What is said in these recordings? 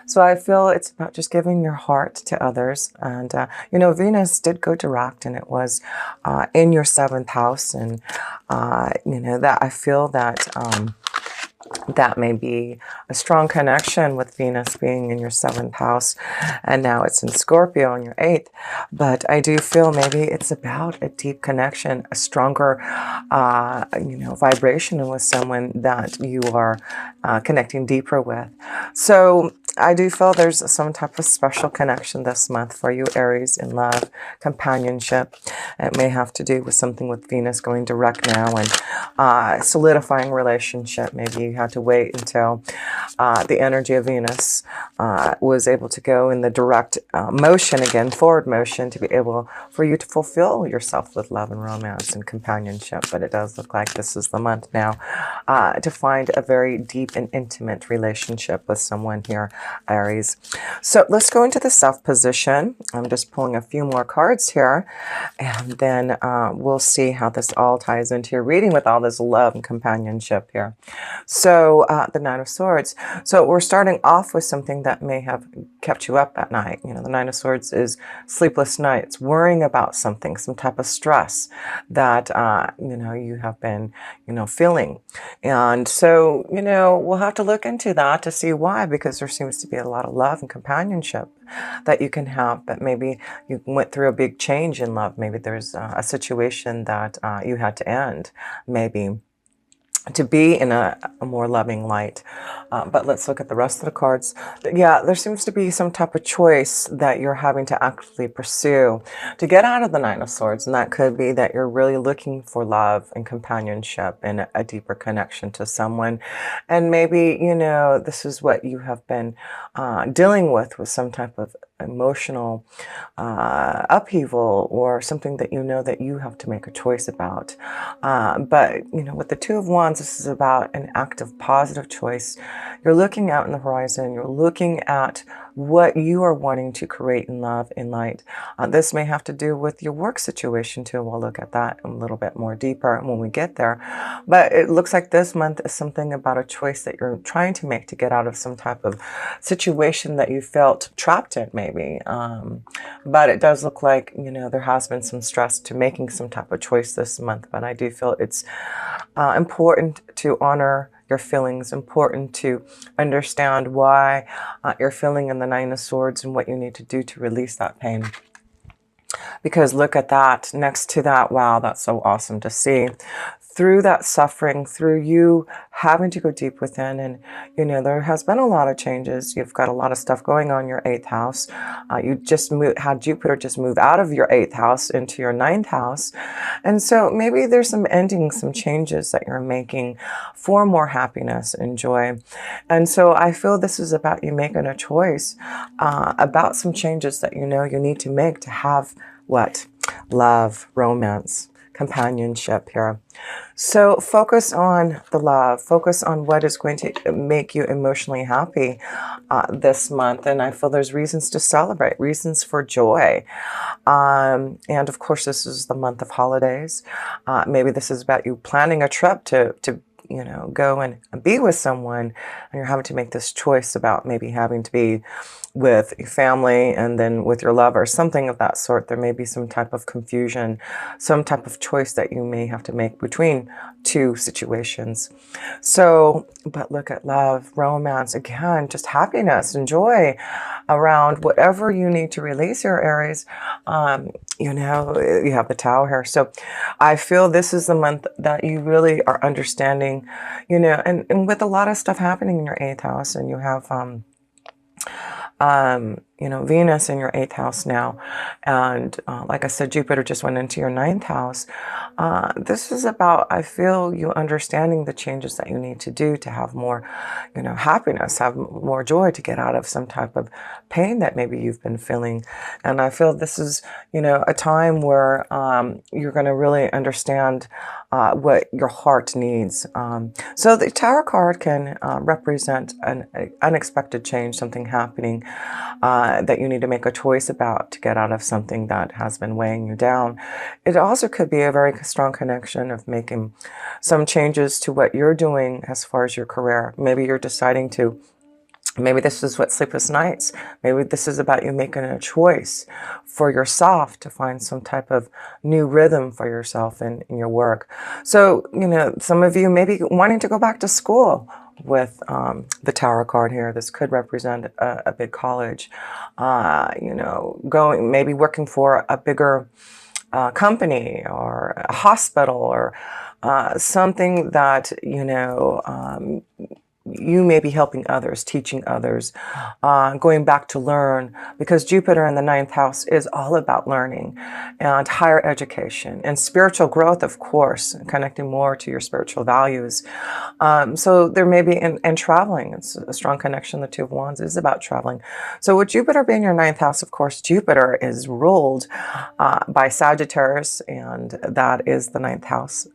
So I feel it's about just giving your heart to others. And, Venus did go direct, and it was in your seventh house. And, that I feel that. That may be a strong connection with Venus being in your seventh house, and now it's in Scorpio in your eighth. But I do feel maybe it's about a deep connection, a stronger, vibration with someone that you are connecting deeper with. So I do feel there's some type of special connection this month for you, Aries, in love, companionship. It may have to do with something with Venus going direct now and solidifying relationship. Maybe you had to wait until the energy of Venus was able to go in the direct motion again, forward motion, to be able for you to fulfill yourself with love and romance and companionship. But it does look like this is the month now to find a very deep and intimate relationship with someone here, Aries. So let's go into the self position. I'm just pulling a few more cards here, and then we'll see how this all ties into your reading with all this love and companionship here. So the Nine of Swords. So we're starting off with something that may have kept you up at night. The Nine of Swords is sleepless nights, worrying about something, some type of stress that, you have been, feeling. And so, we'll have to look into that to see why, because there seems to be a lot of love and companionship that you can have, but maybe you went through a big change in love. Maybe there's a situation that you had to end, maybe to be in a more loving light. But let's look at the rest of the cards. Yeah, there seems to be some type of choice that you're having to actively pursue to get out of the Nine of Swords. And that could be that you're really looking for love and companionship and a deeper connection to someone. And maybe, this is what you have been dealing with some type of emotional upheaval, or something that that you have to make a choice about. But with the Two of Wands, this is about an active, positive choice. You're looking out in the horizon. You're looking at what you are wanting to create in love, in light. This may have to do with your work situation too. We'll look at that a little bit more deeper when we get there. But it looks like this month is something about a choice that you're trying to make to get out of some type of situation that you felt trapped in, maybe. But it does look like, there has been some stress to making some type of choice this month. But I do feel it's important to honor your feelings, important to understand why you're feeling in the Nine of Swords and what you need to do to release that pain. Because look at that, next to that, wow, that's so awesome to see. Through that suffering, through you having to go deep within, and there has been a lot of changes. You've got a lot of stuff going on in your eighth house. You just had Jupiter just move out of your eighth house into your ninth house, and so maybe there's some endings, some changes that you're making for more happiness and joy. And so I feel this is about you making a choice about some changes that you need to make to have what? Love, romance, companionship here. So focus on the love, focus on what is going to make you emotionally happy this month. And I feel there's reasons to celebrate, reasons for joy. And of course, this is the month of holidays. Maybe this is about you planning a trip to go and be with someone, and you're having to make this choice about maybe having to be with your family and then with your lover, something of that sort. There may be some type of confusion, some type of choice that you may have to make between two situations. So, but look at love, romance, again, just happiness and joy around whatever you need to release your Aries. You have the Tower here. So I feel this is the month that you really are understanding, and with a lot of stuff happening in your eighth house, and you have, Venus in your eighth house now. And like I said, Jupiter just went into your ninth house. This is about, I feel, you understanding the changes that you need to do to have more, happiness, have more joy, to get out of some type of pain that maybe you've been feeling. And I feel this is, a time where you're going to really understand what your heart needs. So the Tower card can represent an unexpected change, something happening that you need to make a choice about to get out of something that has been weighing you down. It also could be a very strong connection of making some changes to what you're doing as far as your career. Maybe you're deciding to Maybe this is what sleepless nights. Maybe this is about you making a choice for yourself to find some type of new rhythm for yourself in your work. So, some of you may be wanting to go back to school with the Tower card here. This could represent a big college. Going, maybe working for a bigger company or a hospital or something that, you may be helping others, teaching others, going back to learn, because Jupiter in the ninth house is all about learning and higher education and spiritual growth, of course, connecting more to your spiritual values. So there may be, and traveling, it's a strong connection. The Two of Wands is about traveling. So with Jupiter being your ninth house, of course, Jupiter is ruled by Sagittarius, and that is the ninth house.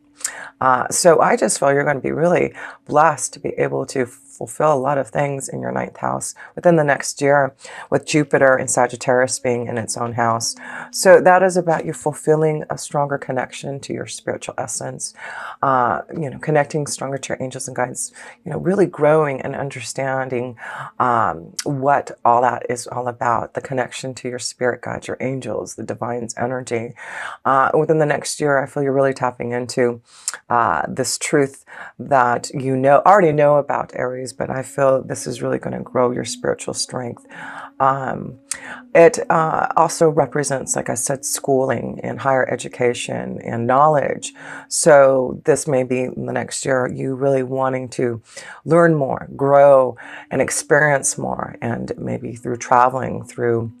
So I just feel you're going to be really blessed to be able to fulfill a lot of things in your ninth house within the next year, with Jupiter and Sagittarius being in its own house. So that is about you fulfilling a stronger connection to your spiritual essence, connecting stronger to your angels and guides, really growing and understanding what all that is all about, the connection to your spirit guides, your angels, the divine's energy. Within the next year, I feel you're really tapping into this truth that already know about, Aries, but I feel this is really going to grow your spiritual strength. It also represents, like I said, schooling and higher education and knowledge. So this may be in the next year, you really wanting to learn more, grow, and experience more, and maybe through traveling, through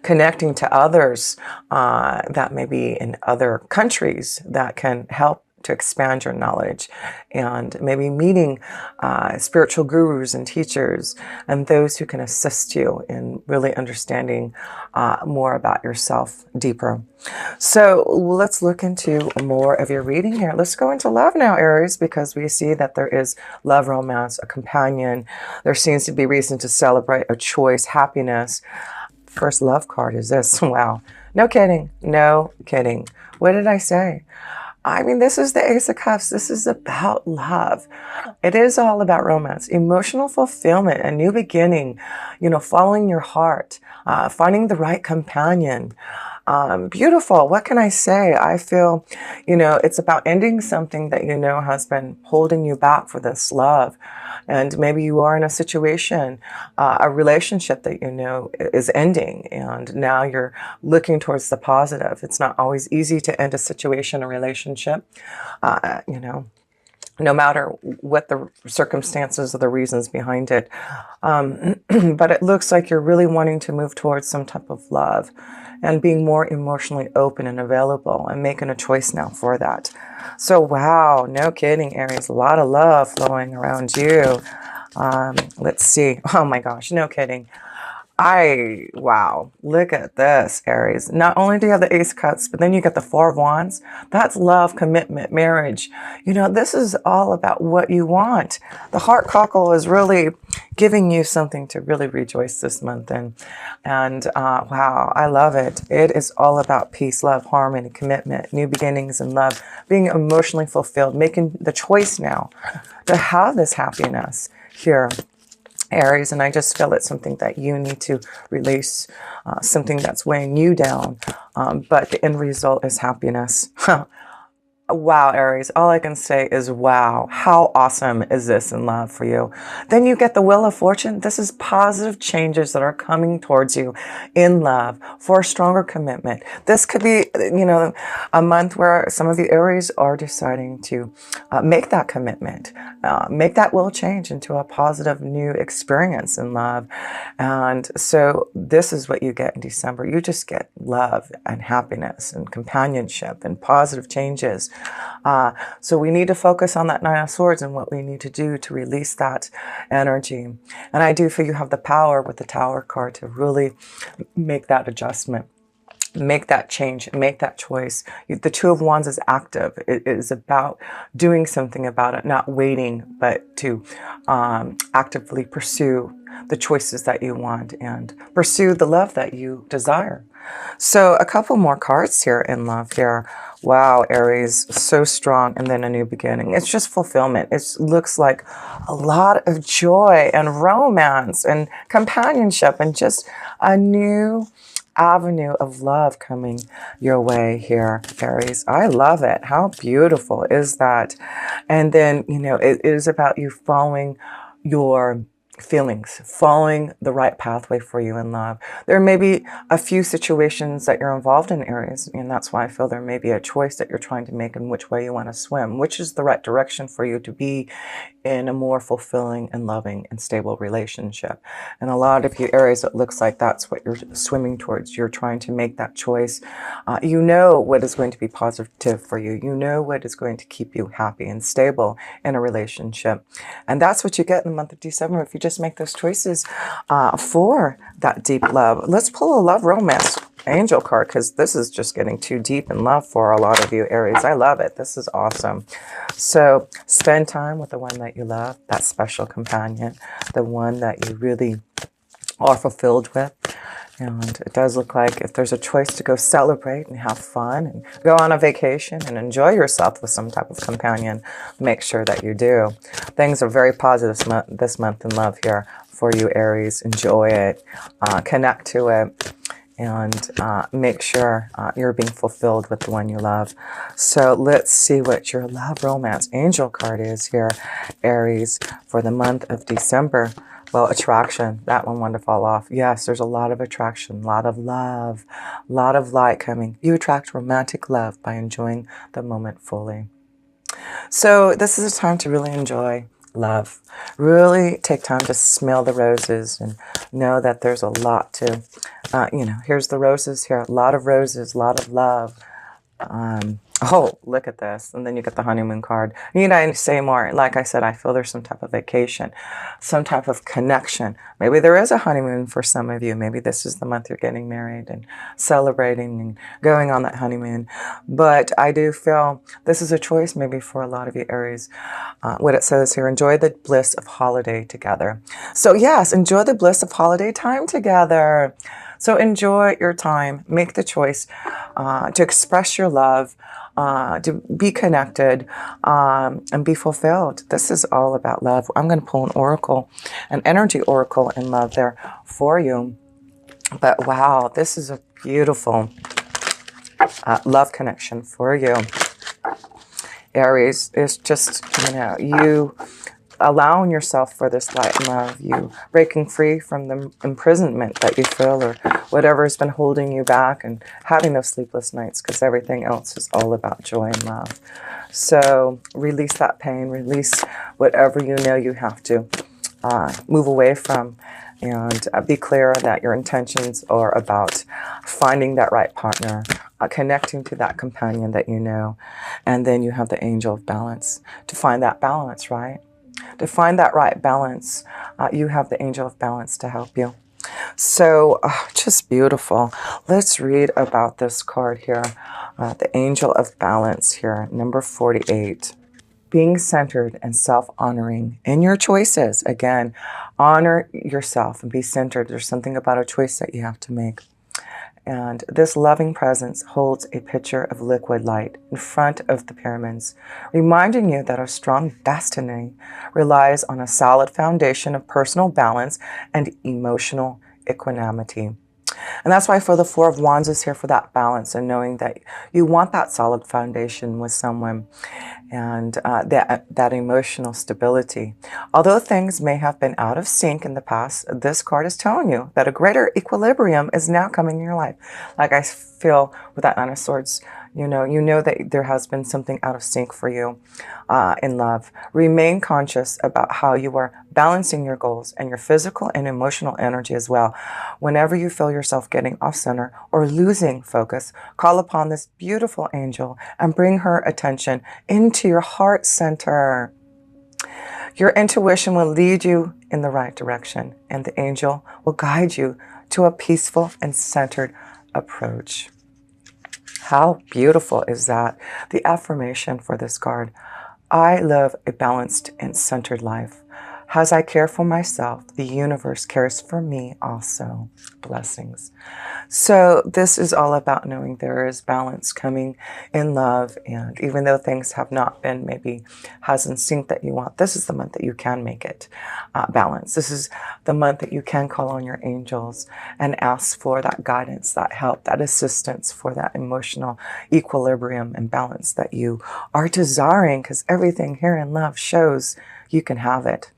connecting to others that may be in other countries that can help to expand your knowledge, and maybe meeting spiritual gurus and teachers and those who can assist you in really understanding more about yourself deeper. So let's look into more of your reading here. Let's go into love now, Aries, because we see that there is love, romance, a companion. There seems to be reason to celebrate a choice, happiness. First love card is this. Wow. No kidding. No kidding. What did I say? I mean, this is the Ace of Cups. This is about love. It is all about romance, emotional fulfillment, a new beginning, following your heart, finding the right companion. Beautiful. What can I say? I feel, it's about ending something that has been holding you back for this love. And maybe you are in a situation, a relationship that is ending, and now you're looking towards the positive. It's not always easy to end a situation, a relationship, no matter what the circumstances or the reasons behind it. But it looks like you're really wanting to move towards some type of love and being more emotionally open and available, and making a choice now for that. So, wow, no kidding, Aries. A lot of love flowing around you. Let's see. Oh my gosh, no kidding. Wow, look at this, Aries. Not only do you have the Ace of Cups, but then you get the Four of Wands. That's love, commitment, marriage. This is all about what you want. The heart cockle is really giving you something to really rejoice this month in. And wow, I love it. It is all about peace, love, harmony, commitment, new beginnings in love, being emotionally fulfilled, making the choice now to have this happiness here, Aries. And I just feel it's something that you need to release, something that's weighing you down. But the end result is happiness. Wow, Aries, all I can say is wow. How awesome is this in love for you? Then you get the Wheel of Fortune. This is positive changes that are coming towards you in love for a stronger commitment. This could be, a month where some of the Aries are deciding to make that commitment, make that will change into a positive new experience in love. And so this is what you get in December. You just get love and happiness and companionship and positive changes. So we need to focus on that Nine of Swords and what we need to do to release that energy. And I do feel you have the power with the Tower card to really make that adjustment. Make that change, make that choice. The Two of Wands is active. It is about doing something about it, not waiting, but to actively pursue the choices that you want and pursue the love that you desire. So a couple more cards here in love here. Wow, Aries, so strong, and then a new beginning. It's just fulfillment. It looks like a lot of joy and romance and companionship and just a new avenue of love coming your way here, Aries. I love it. How beautiful is that? And then, you know, it is about you following your feelings, following the right pathway for you in love. There may be a few situations that you're involved in, Aries, and that's why I feel there may be a choice that you're trying to make in which way you want to swim, which is the right direction for you to be in a more fulfilling and loving and stable relationship. And a lot of you, Aries, it looks like that's what you're swimming towards. You're trying to make that choice. You know what is going to be positive for you. You know what is going to keep you happy and stable in a relationship. And that's what you get in the month of December if you just make those choices for that deep love. Let's pull a love romance angel card, because this is just getting too deep in love for a lot of you, Aries. I love it. This is awesome. So spend time with the one that you love, that special companion, the one that you really are fulfilled with. And it does look like if there's a choice to go celebrate and have fun and go on a vacation and enjoy yourself with some type of companion, make sure that you do. Things are very positive this month in love here for you, Aries. Enjoy it. Connect to it. And make sure you're being fulfilled with the one you love. So let's see what your love romance angel card is here, Aries, for the month of December. Well, attraction, that one wanted to fall off. Yes, there's a lot of attraction, a lot of love, a lot of light coming. You attract romantic love by enjoying the moment fully. So this is a time to really enjoy love. Really take time to smell the roses and know that there's a lot to, you know, here's the roses here. A lot of roses, a lot of love. Oh, look at this. And then you get the honeymoon card. Need I say more? Like I said, I feel there's some type of vacation, some type of connection. Maybe there is a honeymoon for some of you. Maybe this is the month you're getting married and celebrating and going on that honeymoon. But I do feel this is a choice maybe for a lot of you, Aries. What it says here, enjoy the bliss of holiday together. So yes, enjoy the bliss of holiday time together. So enjoy your time. Make the choice to express your love, to be connected, and be fulfilled. This is all about love. I'm going to pull an oracle, an energy oracle in love there for you. But wow, this is a beautiful love connection for you. Aries, is just, you know, you allowing yourself for this light and love, you breaking free from the imprisonment that you feel or whatever has been holding you back and having those sleepless nights, because everything else is all about joy and love. So release that pain, release whatever you know you have to move away from, and be clear that your intentions are about finding that right partner, connecting to that companion that you know, and then you have the angel of balance to find that balance, right? To find that right balance, you have the angel of balance to help you. So just beautiful. Let's read about this card here. The angel of balance here, number 48. Being centered and self-honoring in your choices. Again, honor yourself and be centered. There's something about a choice that you have to make. And this loving presence holds a pitcher of liquid light in front of the pyramids, reminding you that a strong destiny relies on a solid foundation of personal balance and emotional equanimity. And that's why I feel the Four of Wands is here for that balance and knowing that you want that solid foundation with someone and that emotional stability. Although things may have been out of sync in the past, this card is telling you that a greater equilibrium is now coming in your life. Like I feel with that Nine of Swords, you know that there has been something out of sync for you in love. Remain conscious about how you are balancing your goals and your physical and emotional energy as well. Whenever you feel yourself getting off center or losing focus, call upon this beautiful angel and bring her attention into your heart center. Your intuition will lead you in the right direction, and the angel will guide you to a peaceful and centered approach. How beautiful is that? The affirmation for this card: I live a balanced and centered life. As I care for myself, the universe cares for me also. Blessings. So this is all about knowing there is balance coming in love. And even though things have not been maybe has in sync that you want, this is the month that you can make it balance. This is the month that you can call on your angels and ask for that guidance, that help, that assistance for that emotional equilibrium and balance that you are desiring, because everything here in love shows you can have it.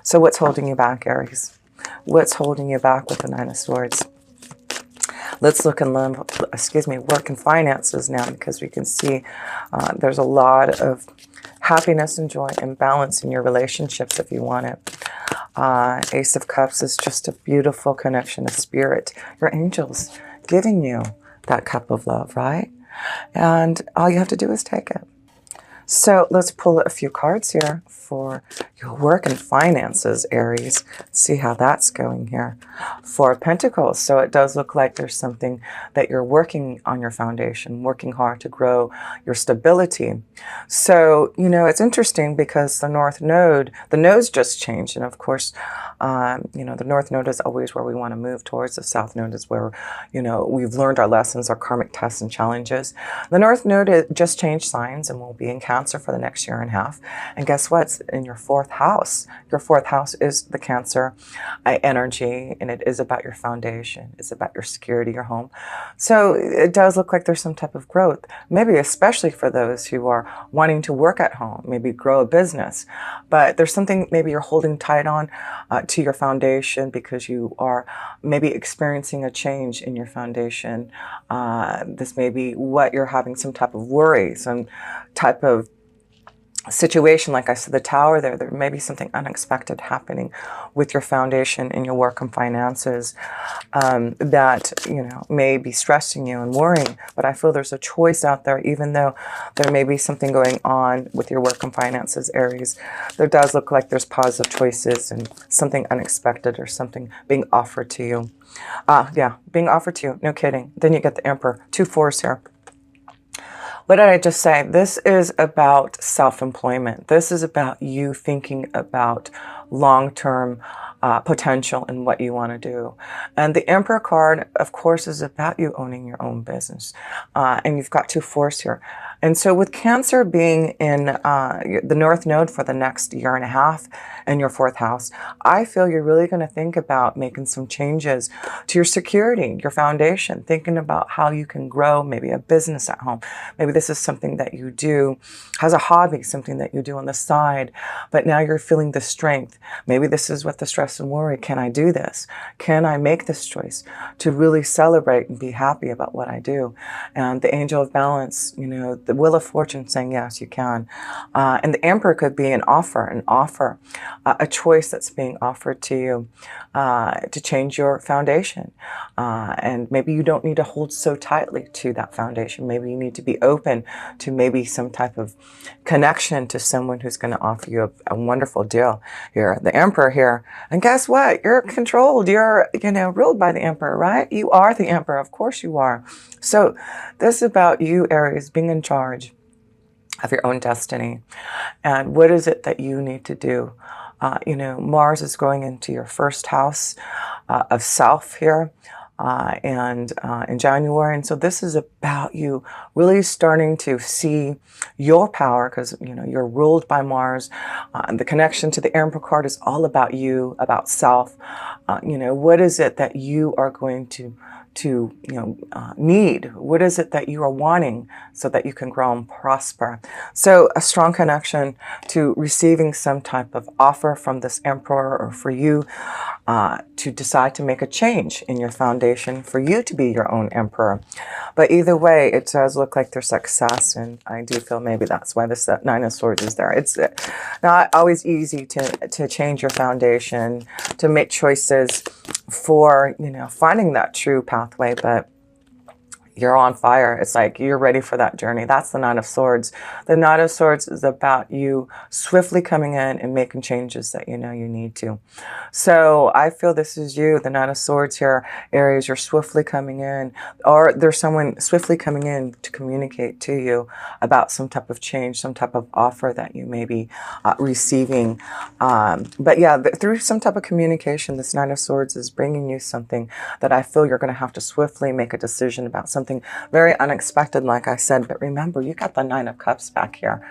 So what's holding you back, Aries? What's holding you back with the Nine of Swords? Let's look in love, work and finances now, because we can see there's a lot of happiness and joy and balance in your relationships if you want it. Ace of Cups is just a beautiful connection of spirit. Your angels giving you that cup of love, right? And all you have to do is take it. So let's pull a few cards here for your work and finances, Aries. See how that's going here. Four of Pentacles. So it does look like there's something that you're working on your foundation, working hard to grow your stability. So, you know, it's interesting because the North Node, the nodes just changed. And of course, you know, the North Node is always where we want to move towards. The South Node is where, you know, we've learned our lessons, our karmic tests and challenges. The North Node just changed signs and will be in Cancer for the next year and a half. And guess what? It's in your fourth house. Your fourth house is the Cancer energy, and it is about your foundation. It's about your security, your home. So it does look like there's some type of growth, maybe especially for those who are wanting to work at home, maybe grow a business. But there's something maybe you're holding tight on to your foundation because you are maybe experiencing a change in your foundation. This may be what you're having some type of worry, some type of situation. Like I said, the Tower there may be something unexpected happening with your foundation in your work and finances that, you know, may be stressing you and worrying. But I feel there's a choice out there, even though there may be something going on with your work and finances, Aries. There does look like there's positive choices and something unexpected or something being offered to you. Yeah, being offered to you. No kidding. Then you get the Emperor. 2 4s here. What did I just say? This is about self-employment. This is about you thinking about long-term potential in what you want to do. And the Emperor card, of course, is about you owning your own business. And you've got 2 4s here. And so with Cancer being in the North Node for the next year and a half in your fourth house, I feel you're really going to think about making some changes to your security, your foundation, thinking about how you can grow maybe a business at home. Maybe this is something that you do as a hobby, something that you do on the side, but now you're feeling the strength. Maybe this is what the stress and worry. Can I do this? Can I make this choice to really celebrate and be happy about what I do? And the Angel of Balance, you know, the Wheel of Fortune saying, yes, you can. And the Emperor could be an offer, a choice that's being offered to you to change your foundation. And maybe you don't need to hold so tightly to that foundation. Maybe you need to be open to maybe some type of connection to someone who's going to offer you a wonderful deal here. The Emperor here. And guess what? You're controlled. You're, you know, ruled by the Emperor, right? You are the Emperor. Of course you are. So this is about you, Aries, being in charge of your own destiny. And what is it that you need to do? You know, Mars is going into your first house of self here. In January. And so this is about you really starting to see your power, because, you know, you're ruled by Mars. And the connection to the Emperor card is all about you, about self. You know, what is it that you are going to need? What is it that you are wanting so that you can grow and prosper? So a strong connection to receiving some type of offer from this Emperor, or for you to decide to make a change in your foundation for you to be your own Emperor. But either way, it does look like there's success, and I do feel maybe that's why this Nine of Swords is there. It's not always easy to change your foundation, to make choices for, you know, finding that true pathway, but you're on fire. It's like you're ready for that journey. That's the Nine of Swords. The Nine of Swords is about you swiftly coming in and making changes that you know you need to. So I feel this is you, the Nine of Swords here, Aries. You're swiftly coming in, or there's someone swiftly coming in to communicate to you about some type of change, some type of offer that you may be receiving. But yeah, through some type of communication, this Nine of Swords is bringing you something that I feel you're going to have to swiftly make a decision about, something very unexpected, like I said. But remember, you got the Nine of Cups back here.